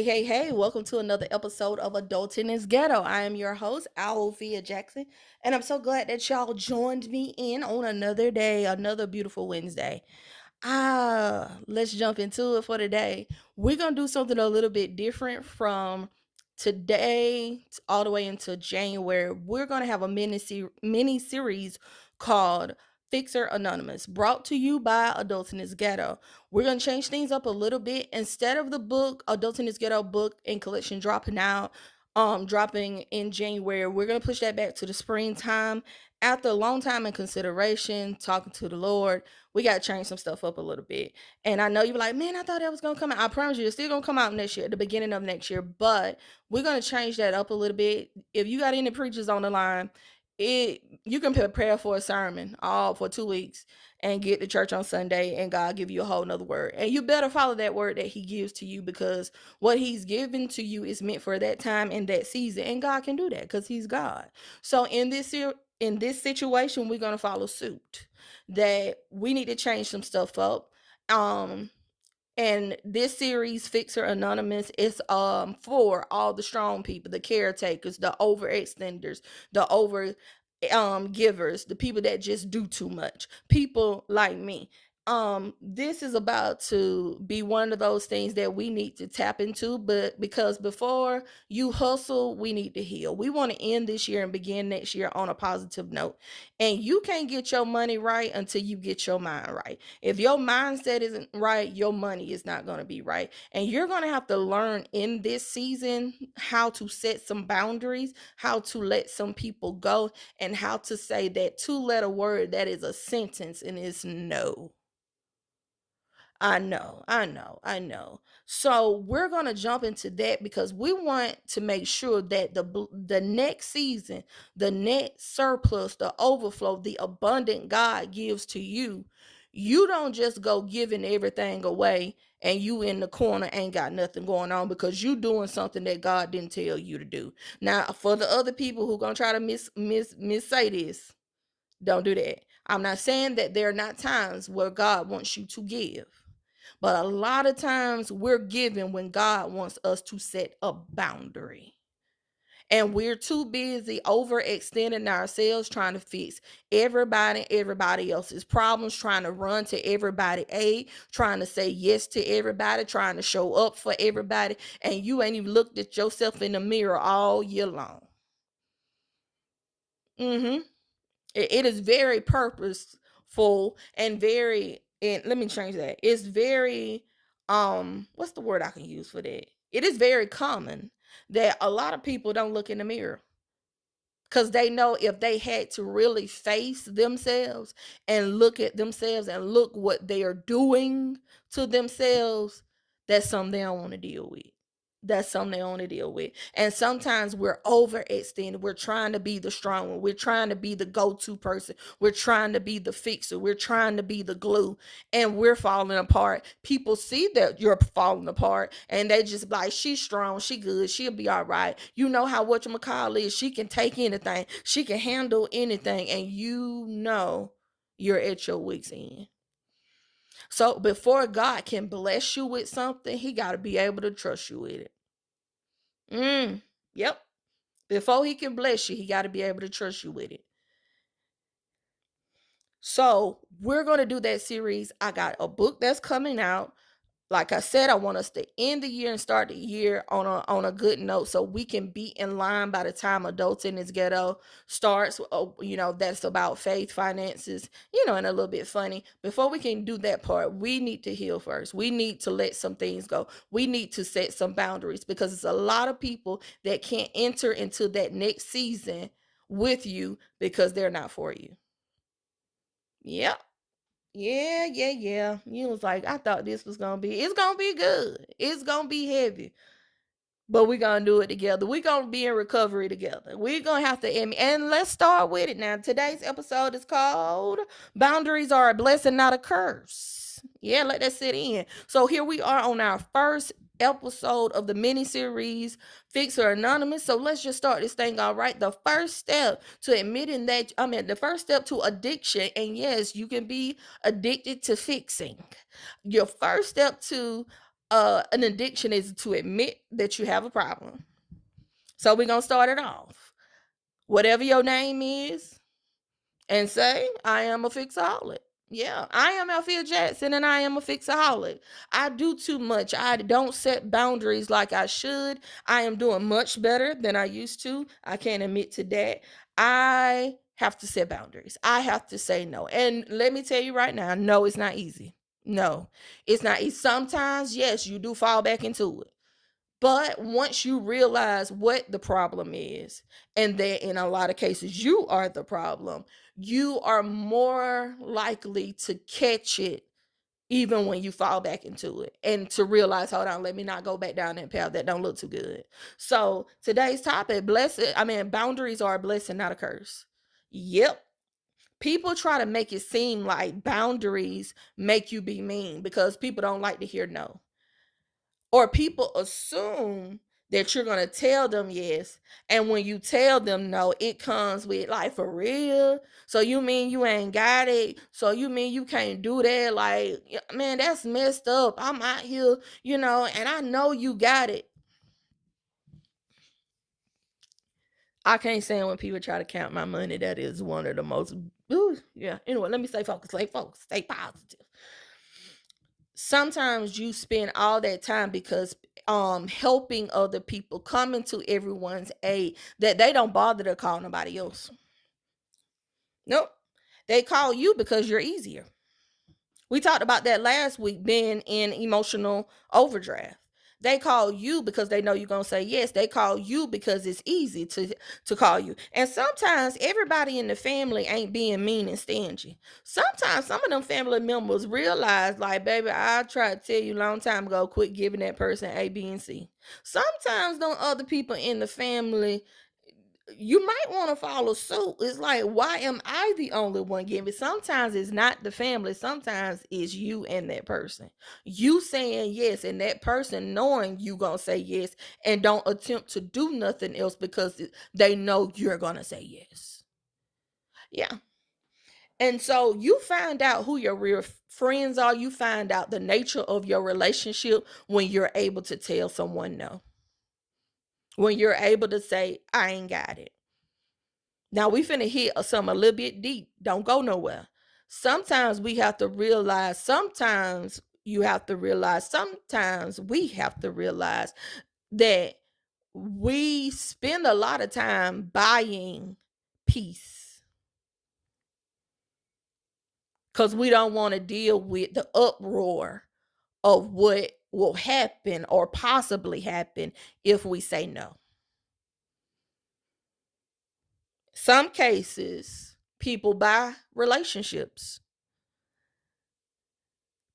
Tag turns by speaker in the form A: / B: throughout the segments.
A: Hey, welcome to another episode of Adulting Is Ghetto. I am your host, Alphia Jackson, and I'm so glad that y'all joined me in on another day, another beautiful Wednesday. Let's jump into it for today. We're going to do something a little bit different from today all the way into January. We're going to have a mini series called Fixer Anonymous, brought to you by Adulting Is Ghetto. We're going to change things up a little bit. Instead of the book, Adulting Is Ghetto book and collection dropping in January, we're going to push that back to the springtime. After a long time in consideration, talking to the Lord, we got to change some stuff up a little bit. And I know you're like, man, I thought that was going to come out. I promise you, it's still going to come out next year, at the beginning of next year. But we're going to change that up a little bit. If you got any preachers on the line, you can prepare for a sermon all for 2 weeks and get to church on Sunday, and God give you a whole nother word. And you better follow that word that he gives to you, because what he's given to you is meant for that time and that season. And God can do that because he's God. So in this situation, we're going to follow suit, that we need to change some stuff up. And this series, Fixer Anonymous, is for all the strong people, the caretakers, the overextenders, the over givers, the people that just do too much, people like me. This is about to be one of those things that we need to tap into, but because before you hustle, we need to heal. We want to end this year and begin next year on a positive note. And you can't get your money right until you get your mind right. If your mindset isn't right, your money is not going to be right. And you're going to have to learn in this season how to set some boundaries, how to let some people go, and how to say that two-letter word that is a sentence and it's no. I know. So we're gonna jump into that because we want to make sure that the next season, the net surplus, the overflow, the abundant God gives to you, you don't just go giving everything away and you in the corner ain't got nothing going on because you doing something that God didn't tell you to do. Now, for the other people who gonna try to miss say this, don't do that. I'm not saying that there are not times where God wants you to give. But a lot of times we're giving when God wants us to set a boundary. And we're too busy overextending ourselves trying to fix everybody else's problems, trying to run to everybody aid, trying to say yes to everybody, trying to show up for everybody, and you ain't even looked at yourself in the mirror all year long. Mm-hmm. It is very purposeful and very, and let me change that. It's very what's the word I can use for that? It is very common that a lot of people don't look in the mirror because they know if they had to really face themselves and look at themselves and look what they are doing to themselves, that's something they don't want to deal with. That's something they only deal with. And sometimes we're overextended. We're trying to be the strong one. We're trying to be the go-to person. We're trying to be the fixer. We're trying to be the glue. And we're falling apart. People see that you're falling apart and they just like, she's strong, she good, she'll be all right. You know how whatchamacallit is. She can take anything. She can handle anything. And you know you're at your wit's end. So before God can bless you with something, he got to be able to trust you with it. Yep. Before he can bless you, he got to be able to trust you with it. So we're going to do that series. I got a book that's coming out. Like I said, I want us to end the year and start the year on a good note so we can be in line by the time Adulting Is Ghetto starts. That's about faith, finances, and a little bit funny. Before we can do that part, we need to heal first. We need to let some things go. We need to set some boundaries because it's a lot of people that can't enter into that next season with you because they're not for you. Yep. Yeah. You was like, I thought it's gonna be good. It's gonna be heavy. But we're gonna do it together. We're gonna be in recovery together. We're gonna have to and let's start with it now. Today's episode is called Boundaries Are a Blessing, Not a Curse. Yeah, let that sit in. So here we are on our first episode of the mini series Fixer Anonymous. So let's just start this thing all right. The first step to admitting that, the first step to addiction, and yes, you can be addicted to fixing. Your first step to an addiction is to admit that you have a problem. So we're going to start it off. Whatever your name is, and say, I am a fixaholic. Yeah, I am Alphia Jackson and I am a fixaholic. I do too much. I don't set boundaries like I should. I am doing much better than I used to. I can't admit to that. I have to set boundaries. I have to say no. And let me tell you right now, no, it's not easy. No, it's not easy. Sometimes, yes, you do fall back into it. But once you realize what the problem is, and that in a lot of cases you are the problem, you are more likely to catch it even when you fall back into it and to realize, hold on, let me not go back down that path that don't look too good. So today's topic, boundaries are a blessing, not a curse. Yep. People try to make it seem like boundaries make you be mean because people don't like to hear no. Or people assume that you're going to tell them yes. And when you tell them no, it comes with like, for real? So you mean you ain't got it? So you mean you can't do that? Like, man, that's messed up. I'm out here, and I know you got it. I can't stand when people try to count my money. That is one of the most, yeah. Anyway, let me stay focused, stay positive. Sometimes you spend all that time because helping other people, coming to everyone's aid, that they don't bother to call nobody else. Nope. They call you because you're easier. We talked about that last week, being in emotional overdraft. They call you because they know you're going to say yes. They call you because it's easy to call you. And sometimes everybody in the family ain't being mean and stingy. Sometimes some of them family members realize, like, baby, I tried to tell you a long time ago, quit giving that person A, B, and C. Sometimes them other people in the family, you might want to follow suit. It's like, why am I the only one giving? Sometimes it's not the family. Sometimes it's you and that person. You saying yes, and that person knowing you gonna say yes, and don't attempt to do nothing else because they know you're gonna say yes. Yeah. And so you find out who your real friends are. You find out the nature of your relationship when you're able to tell someone no. When you're able to say, I ain't got it. Now we finna hit some a little bit deep. Don't go nowhere. Sometimes we have to realize, sometimes you have to realize, sometimes we have to realize that we spend a lot of time buying peace because we don't want to deal with the uproar of what will happen or possibly happen if we say no. Some cases, people buy relationships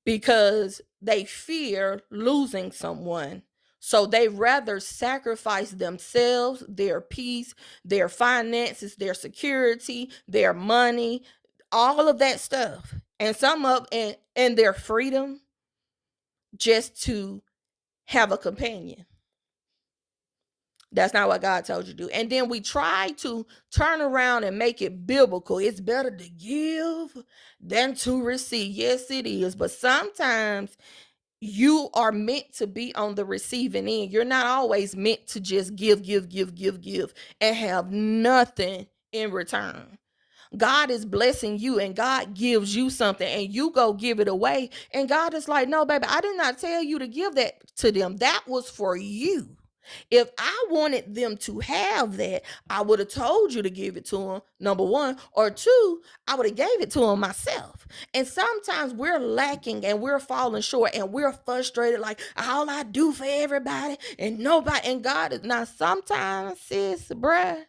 A: because they fear losing someone. So they rather sacrifice themselves, their peace, their finances, their security, their money, all of that stuff, and some of and their freedom just to have a companion. That's not what God told you to do. And then we try to turn around and make it biblical. It's better to give than to receive. Yes, it is. But sometimes you are meant to be on the receiving end. You're not always meant to just give, and have nothing in return. God is blessing you and God gives you something and you go give it away. And God is like, no, baby, I did not tell you to give that to them. That was for you. If I wanted them to have that, I would have told you to give it to them, number one. Or two, I would have gave it to them myself. And sometimes we're lacking and we're falling short and we're frustrated, like all I do for everybody and nobody. And God is, now sometimes, sis, bruh,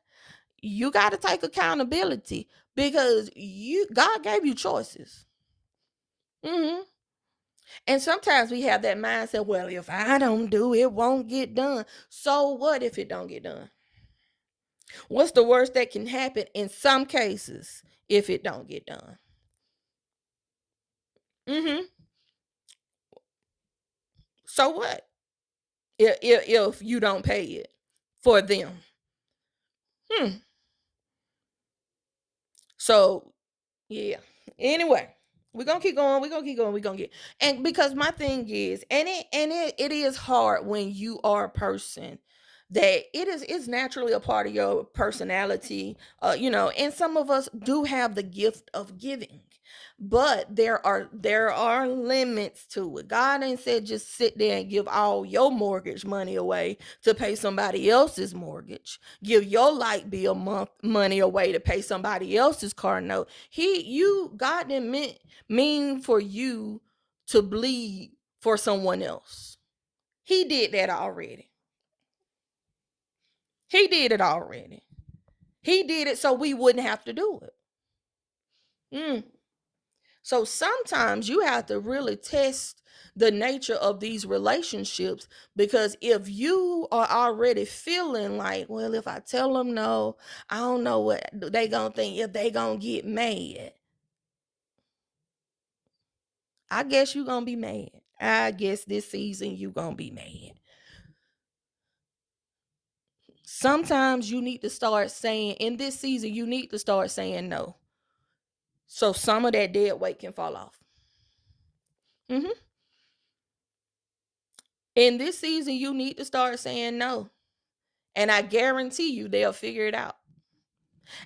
A: you got to take accountability because God gave you choices. Mm-hmm. And sometimes we have that mindset, well, if I don't do it, it won't get done. So what if it don't get done? What's the worst that can happen in some cases if it don't get done? Mm-hmm. So what if you don't pay it for them? Hmm. So yeah. Anyway, We're gonna keep going, we're gonna keep going, we're gonna get, and because my thing is, it is hard when you are a person that it's naturally a part of your personality, and some of us do have the gift of giving, but there are limits to it. God ain't said just sit there and give all your mortgage money away to pay somebody else's mortgage, give your light bill month money away to pay somebody else's car note. God didn't mean for you to bleed for someone else. He did that already. He did it already. He did it so we wouldn't have to do it. Mm. So sometimes you have to really test the nature of these relationships, because if you are already feeling like, well, if I tell them no, I don't know what they gonna think, if they gonna get mad. I guess you gonna be mad. I guess this season you gonna be mad. Sometimes you need to start saying, in this season, you need to start saying no. So some of that dead weight can fall off. Hmm. In this season, you need to start saying no. And I guarantee you they'll figure it out.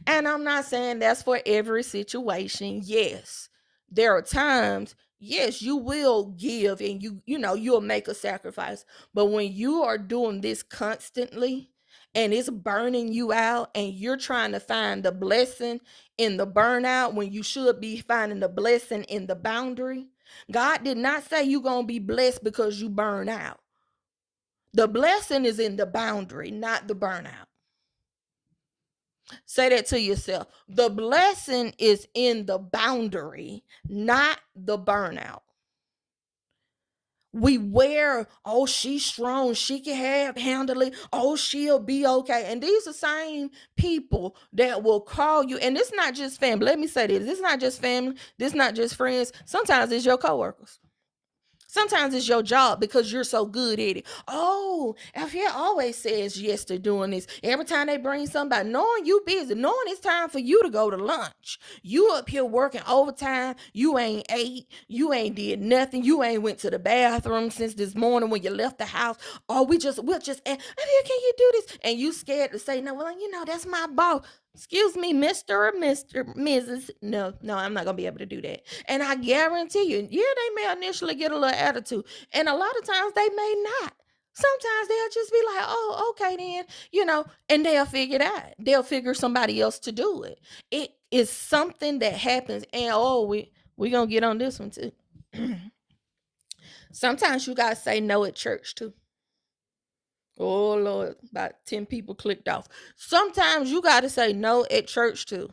A: And I'm not saying that's for every situation. Yes, there are times, yes, you will give and you'll make a sacrifice. But when you are doing this constantly and it's burning you out and you're trying to find the blessing in the burnout when you should be finding the blessing in the boundary, God did not say you're going to be blessed because you burn out. The blessing is in the boundary, not the burnout. Say that to yourself. The blessing is in the boundary, not the burnout. We wear, oh, she's strong, she can handle it, oh, she'll be okay. And these are same people that will call you. And it's not just family. Let me say this. It's not just family. This not just friends. Sometimes it's your coworkers. Sometimes it's your job because you're so good at it. Oh, Alphia always says yes to doing this. Every time they bring somebody, knowing you busy, knowing it's time for you to go to lunch. You up here working overtime. You ain't ate. You ain't did nothing. You ain't went to the bathroom since this morning when you left the house. Or we'll just ask, Alphia, can you do this? And you scared to say no. Well, that's my boss. Excuse me, Mr. or Mrs. No, I'm not gonna be able to do that. And I guarantee you, yeah, they may initially get a little attitude. And a lot of times they may not. Sometimes they'll just be like, oh, okay then, and they'll figure it out. They'll figure somebody else to do it. It is something that happens, and we gonna get on this one too. Sometimes you gotta say no at church too. Oh Lord, about 10 people clicked off. Sometimes you got to say no at church too.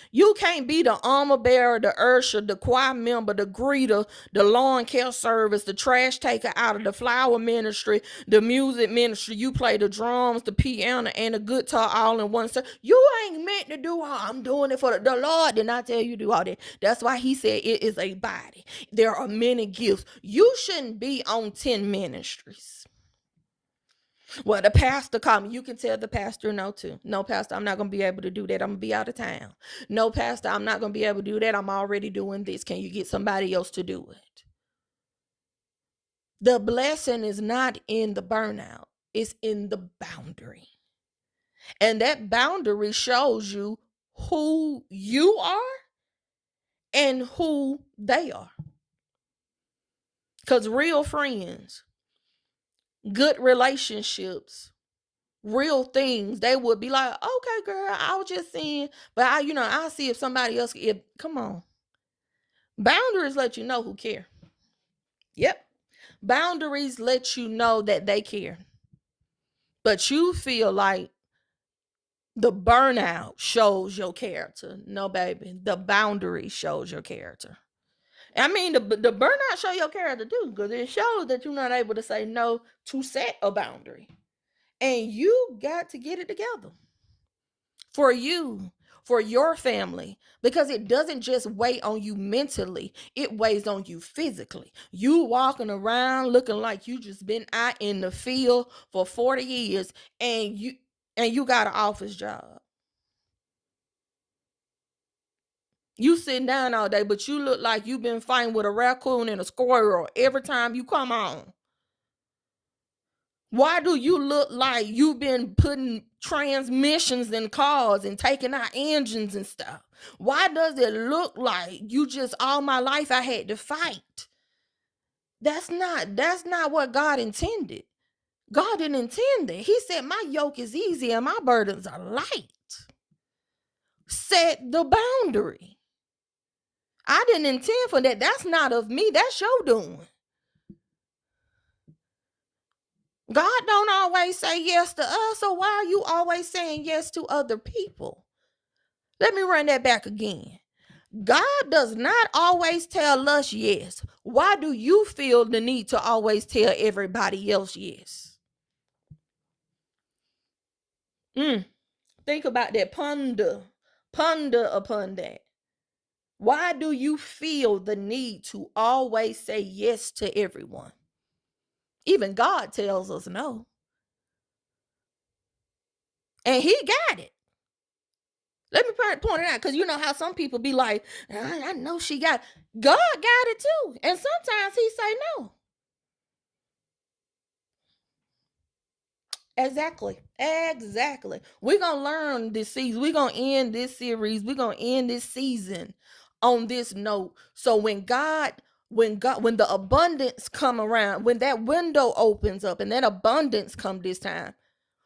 A: You can't be the armor bearer, the usher, the choir member, the greeter, the lawn care service, the trash taker out of the flower ministry, the music ministry. You play the drums, the piano, and the guitar all in one service. You ain't meant to do all. I'm doing it for the Lord. Did not tell you to do all that. That's why he said it is a body. There are many gifts. You shouldn't be on 10 ministries. Well, the pastor called me. You can tell the pastor no too. No, pastor, I'm not going to be able to do that. I'm going to be out of town. No, pastor, I'm not going to be able to do that. I'm already doing this. Can you get somebody else to do it? The blessing is not in the burnout. It's in the boundary. And that boundary shows you who you are and who they are. Because real friends, good relationships, real things, they would be like, okay, girl, I was just saying, but I'll see if somebody else, come on. Boundaries let you know who care. Yep. Boundaries let you know that they care. But you feel like the burnout shows your character. No, baby. The boundary shows your character. I mean, the burnout show your character too, because it shows that you're not able to say no to set a boundary. And you got to get it together. For you, for your family, because it doesn't just weigh on you mentally, it weighs on you physically. You walking around looking like you just been out in the field for 40 years and you got an office job. You sitting down all day, but you look like you've been fighting with a raccoon and a squirrel every time you come on. Why do you look like you've been putting transmissions in cars and taking out engines and stuff? Why does it look like you just all my life I had to fight? That's not what God intended. God didn't intend it. He said, my yoke is easy and my burdens are light. Set the boundary. I didn't intend for that. That's not of me. That's your doing. God don't always say yes to us, so why are you always saying yes to other people? Let me run that back again. God does not always tell us yes. Why do you feel the need to always tell everybody else yes? Think about that. Ponder upon that. Why do you feel the need to always say yes to everyone? Even God tells us no. And he got it. Let me point it out, because you know how some people be like, I know she got it. God got it too. And sometimes he say no. Exactly. We're going to learn this season. We're going to end this series. We're going to end this season on this note. So when the abundance come around, when that window opens up and that abundance come this time,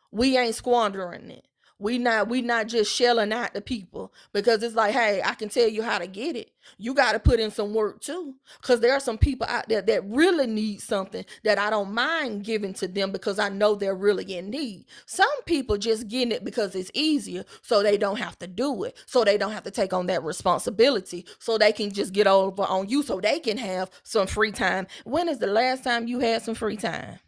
A: we ain't squandering it. We not just shelling out the people, because it's like, hey, I can tell you how to get it. You got to put in some work too, because there are some people out there that really need something that I don't mind giving to them because I know they're really in need. Some people just getting it because it's easier, so they don't have to do it, so they don't have to take on that responsibility, so they can just get over on you, so they can have some free time. When is the last time you had some free time?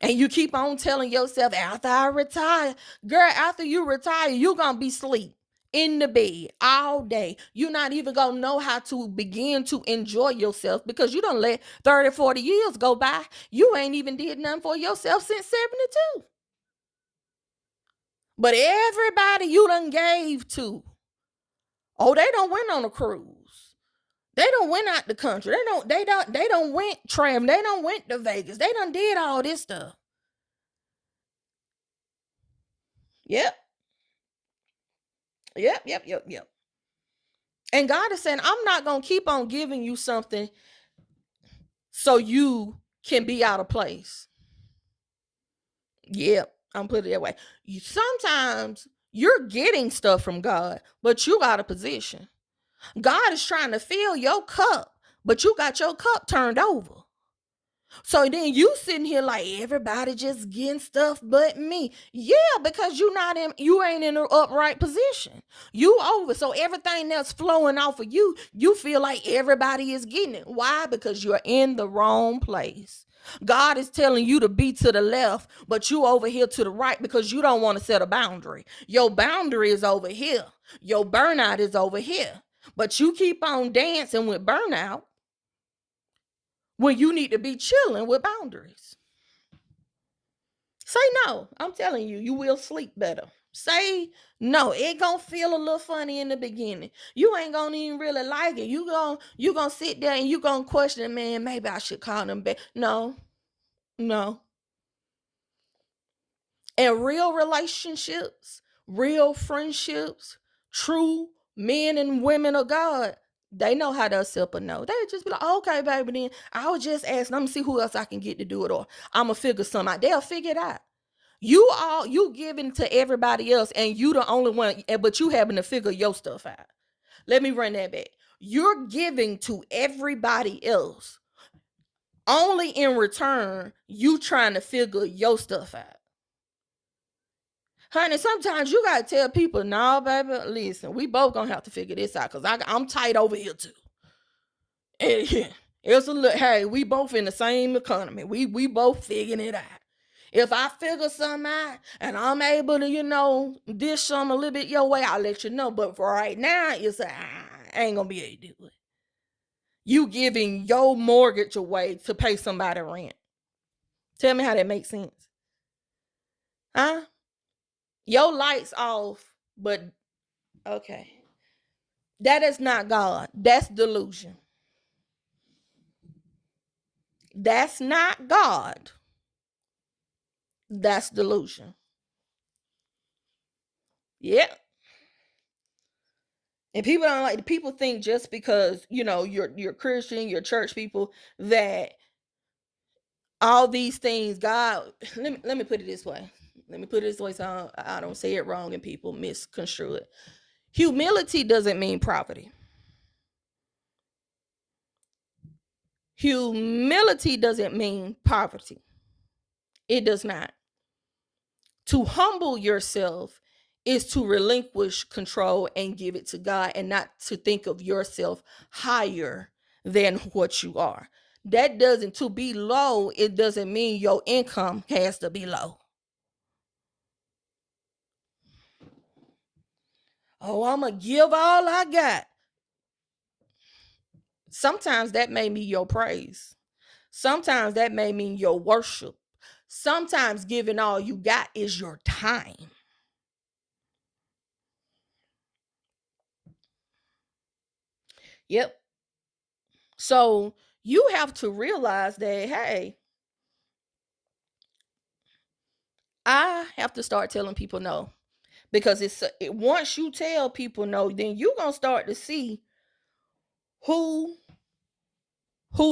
A: And you keep on telling yourself, after I retire, girl, after you retire, you're going to be asleep in the bed all day. You're not even going to know how to begin to enjoy yourself, because you done let 30, 40 years go by. You ain't even did nothing for yourself since 72. But everybody you done gave to, oh, they don't went on a cruise. They don't went out the country. They don't went traveling. They don't went to Vegas. They done did all this stuff. Yep. Yep. And God is saying, I'm not going to keep on giving you something so you can be out of place. Yep, I'm putting it that way. Sometimes you're getting stuff from God, but you out of position. God is trying to fill your cup, but you got your cup turned over. So then you sitting here like, everybody just getting stuff but me. Yeah, because you ain't in an upright position. You over. So everything that's flowing off of you, you feel like everybody is getting it. Why? Because you're in the wrong place. God is telling you to be to the left, but you over here to the right, because you don't want to set a boundary. Your boundary is over here. Your burnout is over here. But you keep on dancing with burnout when you need to be chilling with boundaries. Say no. I'm telling you, you will sleep better. Say no. It gonna feel a little funny in the beginning. You ain't gonna even really like it. You gonna sit there and you gonna question, man, maybe I should call them back. No. And real relationships, real friendships, true men and women of God, they know how to accept a no. They just be like, okay, baby, then I was just asking. I'm gonna see who else I can get to do it, or I'm gonna figure something out. They'll figure it out. You giving to everybody else, and you the only one, but you having to figure your stuff out. Let me run that back. You're giving to everybody else. Only in return, you trying to figure your stuff out. Honey, sometimes you gotta tell people, no, baby, listen, we both gonna have to figure this out, because I'm tight over here too. And yeah, it's a little, hey, we both in the same economy. We both figuring it out. If I figure something out and I'm able to, dish some a little bit your way, I'll let you know. But for right now, it's I ain't gonna be able to do it. You giving your mortgage away to pay somebody rent. Tell me how that makes sense. Huh? Your lights off, but okay. That is not God. That's delusion. That's not God. That's delusion. Yeah. And people think just because, you're Christian, you're church people, that all these things, God, let me put it this way. Let me put it this way so I don't say it wrong and people misconstrue it. Humility doesn't mean poverty. Humility doesn't mean poverty. It does not. To humble yourself is to relinquish control and give it to God, and not to think of yourself higher than what you are. That doesn't, to be low, it doesn't mean your income has to be low. Oh, I'm going to give all I got. Sometimes that may mean your praise. Sometimes that may mean your worship. Sometimes giving all you got is your time. Yep. So you have to realize that, hey, I have to start telling people no. Because once you tell people no, then you're going to start to see who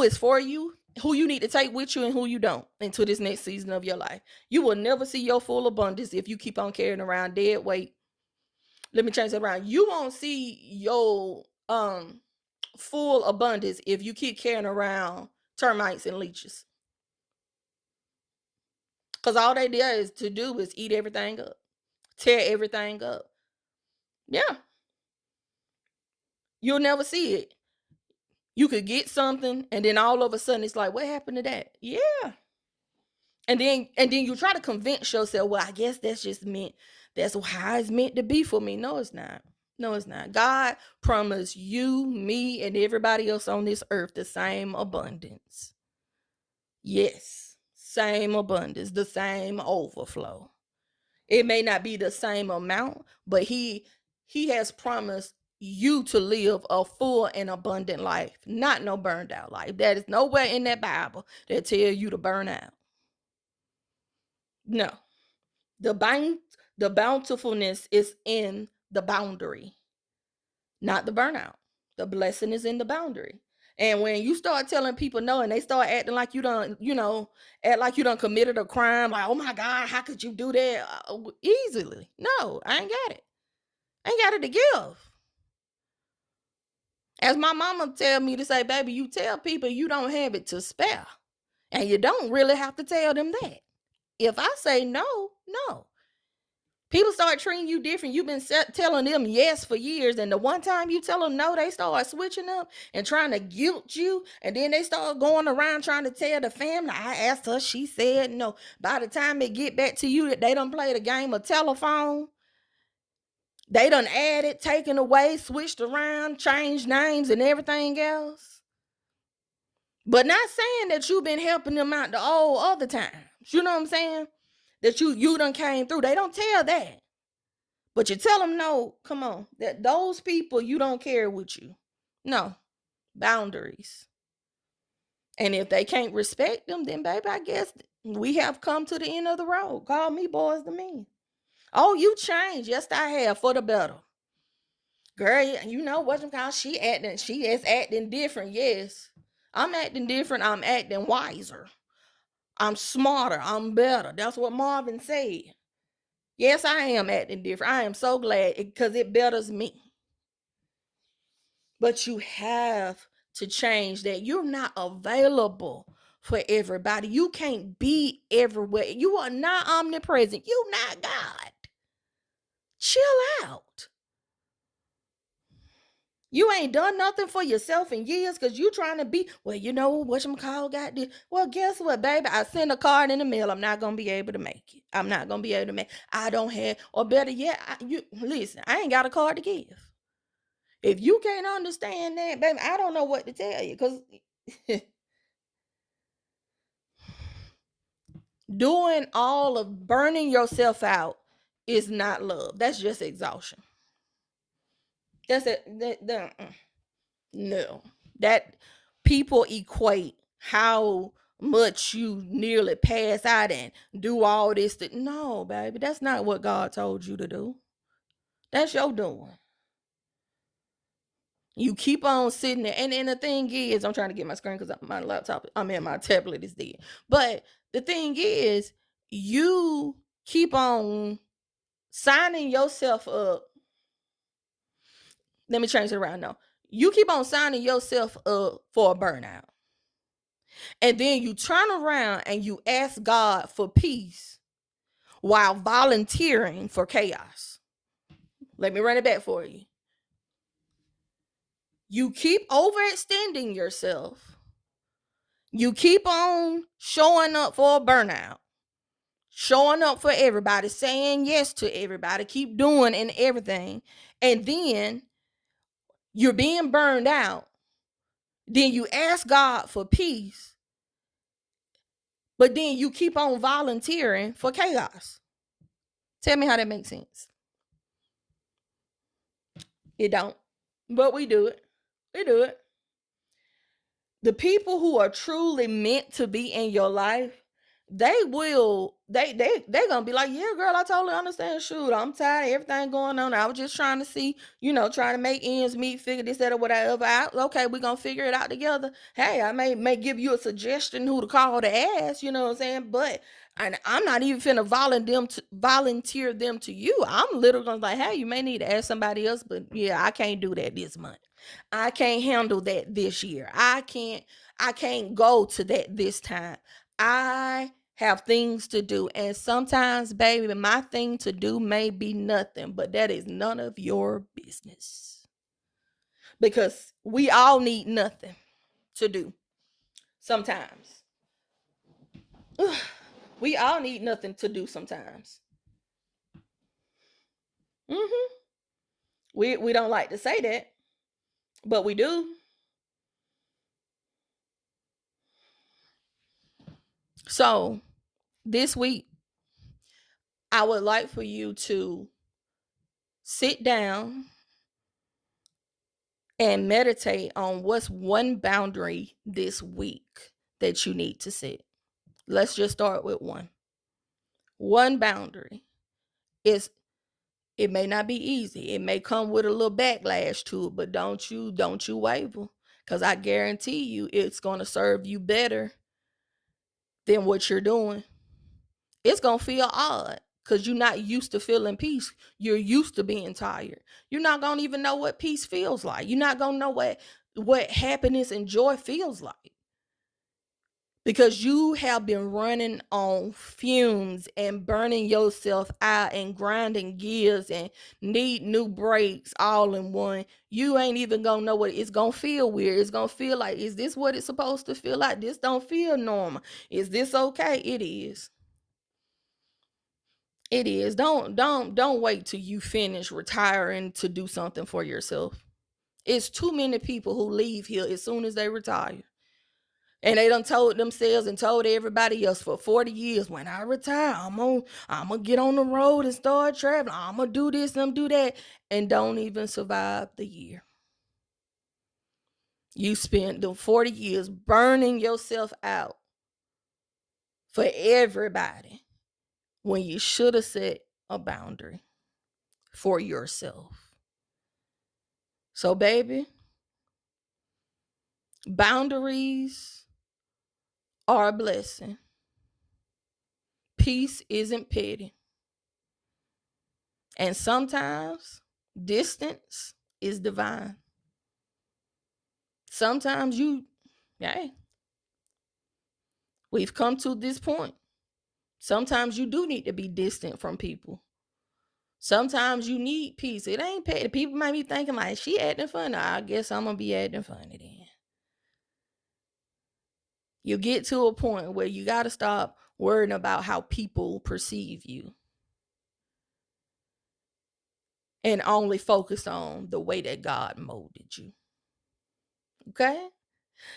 A: is for you, who you need to take with you, and who you don't into this next season of your life. You will never see your full abundance if you keep on carrying around dead weight. Let me change that around. You won't see your full abundance if you keep carrying around termites and leeches. Because all they did is to do is eat everything up, tear everything up. Yeah. You'll never see it. You could get something and then all of a sudden it's like, what happened to that? Yeah. And then you try to convince yourself, well, I guess that's just meant, that's how it's meant to be for me. No, it's not. No, it's not. God promised you, me, and everybody else on this earth the same abundance. Yes, same abundance, the same overflow. It may not be the same amount, but he has promised you to live a full and abundant life, not no burned out life. That is nowhere in that Bible that tell you to burn out. No. The bountifulness is in the boundary, not the burnout. The blessing is in the boundary. And when you start telling people no and they start acting like you done, act like you done committed a crime, like, oh my God, how could you do that? Easily. No, I ain't got it. I ain't got it to give. As my mama tell me to say, baby, you tell people you don't have it to spare. And you don't really have to tell them that. If I say no, no. People start treating you different. You've been telling them yes for years, and the one time you tell them no, they start switching up and trying to guilt you, and then they start going around trying to tell the family, I asked her, she said no. By the time they get back to you, they done played a game of telephone. They done added, taken away, switched around, changed names and everything else. But not saying that you've been helping them out the old other times. You know what I'm saying? That you done came through. They don't tell that. But you tell them no, come on. That those people you don't carry with you. No. Boundaries. And if they can't respect them, then baby, I guess we have come to the end of the road. Call me boys to men. Oh, you changed. Yes, I have, for the better. Girl, you know what I'm called? She is acting different. Yes. I'm acting different. I'm acting wiser. I'm smarter. I'm better. That's what Marvin said. Yes, I am acting different. I am so glad because it betters me. But you have to change that. You're not available for everybody. You can't be everywhere. You are not omnipresent. You're not God. Chill out. You ain't done nothing for yourself in years because you trying to be, well, you know, whatchamacall got this. Well, guess what, baby? I sent a card in the mail. I'm not going to be able to make it. I'm not going to be able to make it. I don't have, or better yet, listen, I ain't got a card to give. If you can't understand that, baby, I don't know what to tell you because doing all of burning yourself out is not love. That's just exhaustion. That's it. No. That people equate how much you nearly pass out and do all this. No, baby, that's not what God told you to do. That's your doing. You keep on sitting there. And the thing is, I'm trying to get my screen because my laptop, my tablet is dead. But the thing is, you keep on signing yourself up. Let me change it around now. You keep on signing yourself up for a burnout. And then you turn around and you ask God for peace while volunteering for chaos. Let me run it back for you. You keep overextending yourself. You keep on showing up for a burnout, showing up for everybody, saying yes to everybody, keep doing and everything. And then you're being burned out. Then you ask God for peace, but then you keep on volunteering for chaos. Tell me how that makes sense. It don't. But we do it. We do it. The people who are truly meant to be in your life, they gonna be like, yeah, girl, I totally understand. Shoot, I'm tired of everything going on. I was just trying to see, trying to make ends meet, figure this, that, or whatever out. Okay, we're gonna figure it out together. Hey, I may give you a suggestion who to call to ask, you know what I'm saying? But I'm not even finna volunteer them to you. I'm literally gonna be like, hey, you may need to ask somebody else, but yeah, I can't do that this month. I can't handle that this year. I can't go to that this time. I have things to do. And sometimes, baby, my thing to do may be nothing, but that is none of your business. Because we all need nothing to do sometimes. We all need nothing to do sometimes. We don't like to say that, but we do. So this week, I would like for you to sit down and meditate on what's one boundary this week that you need to set. Let's just start with one. One boundary is, it may not be easy. It may come with a little backlash to it, but don't you waver, because I guarantee you it's going to serve you better than what you're doing. It's going to feel odd because you're not used to feeling peace. You're used to being tired. You're not going to even know what peace feels like. You're not going to know what happiness and joy feels like, because you have been running on fumes and burning yourself out and grinding gears and need new brakes all in one. You ain't even gonna know what it's gonna feel weird. It's gonna feel like, is this what it's supposed to feel like? This don't feel normal. Is this okay? It is. It is. Don't wait till you finish retiring to do something for yourself. It's too many people who leave here as soon as they retire. And they done told themselves and told everybody else for 40 years, when I retire, I'm gonna get on the road and start traveling. I'm gonna do this and do that, and don't even survive the year. You spent the 40 years burning yourself out for everybody when you should have set a boundary for yourself. So, baby, boundaries are a blessing. Peace isn't petty. And sometimes distance is divine. Sometimes we've come to this point. Sometimes you do need to be distant from people. Sometimes you need peace. It ain't petty. People might be thinking like, she acting funny. I guess I'm going to be acting funny then. You get to a point where you got to stop worrying about how people perceive you and only focus on the way that God molded you. Okay?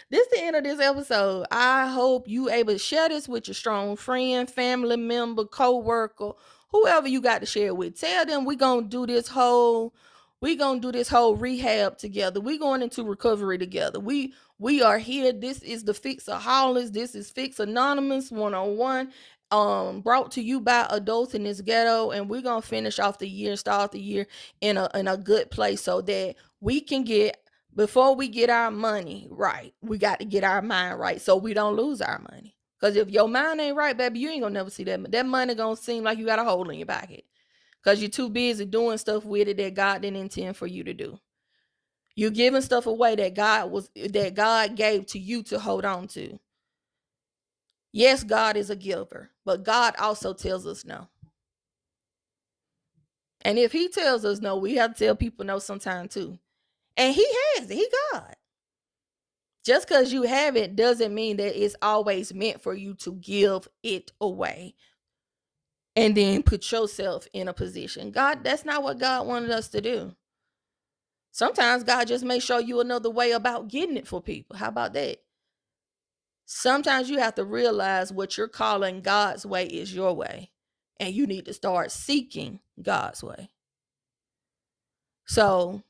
A: This is the end of this episode. I hope you able to share this with your strong friend, family member, co-worker, whoever you got to share with. Tell them we're going to do this whole We gonna do this whole rehab together. We going into recovery together. We are here. This is the Fixaholics. This is Fix Anonymous 101. Brought to you by Adulting Is Ghetto, and we're gonna finish off the year, start the year in a good place so that we can get, before we get our money right, we got to get our mind right so we don't lose our money. Because if your mind ain't right, baby, you ain't gonna never see that money gonna seem like you got a hole in your pocket because you're too busy doing stuff with it that God didn't intend for you to do. You're giving stuff away that God gave to you to hold on to. Yes, God is a giver, but God also tells us no. And if he tells us no, we have to tell people no sometime too. And he has it. He God. Just because you have it doesn't mean that it's always meant for you to give it away and then put yourself in a position. God, that's not what God wanted us to do. Sometimes God just may show you another way about getting it for people. How about that? Sometimes you have to realize what you're calling God's way is your way, and you need to start seeking God's way. So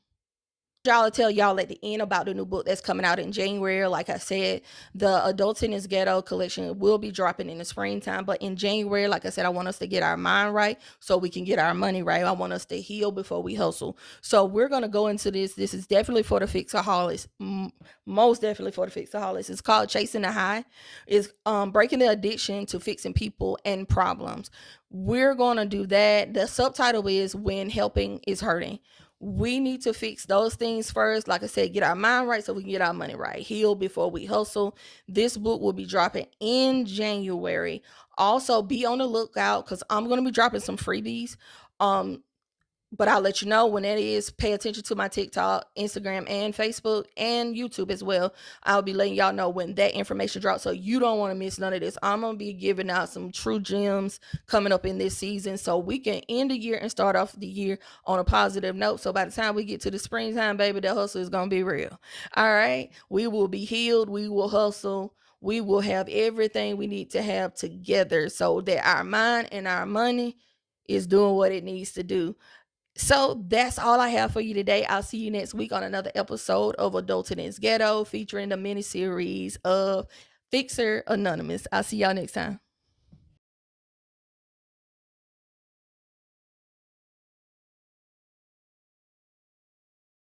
A: y'all tell y'all at the end about the new book that's coming out in January. Like I said, the Adulting Is Ghetto collection will be dropping in the springtime, but in January, like I said, I want us to get our mind right so we can get our money right. I want us to heal before we hustle. So we're going to go into this. This is definitely for the Fixaholics, most definitely for the Fixaholics. It's called Chasing the High. It's breaking the addiction to fixing people and problems. We're going to do that. The subtitle is When Helping is Hurting. We need to fix those things first. Like I said, get our mind right so we can get our money right. Heal before we hustle. This book will be dropping in January. Also, be on the lookout because I'm going to be dropping some freebies. But I'll let you know when that is. Pay attention to my TikTok, Instagram, and Facebook, and YouTube as well. I'll be letting y'all know when that information drops, so you don't want to miss none of this. I'm going to be giving out some true gems coming up in this season so we can end the year and start off the year on a positive note. So by the time we get to the springtime, baby, the hustle is going to be real. All right? We will be healed. We will hustle. We will have everything we need to have together so that our mind and our money is doing what it needs to do. So that's all I have for you today. I'll see you next week on another episode of Adulting Is Ghetto featuring the mini series of Fixer Anonymous. I'll see y'all next time.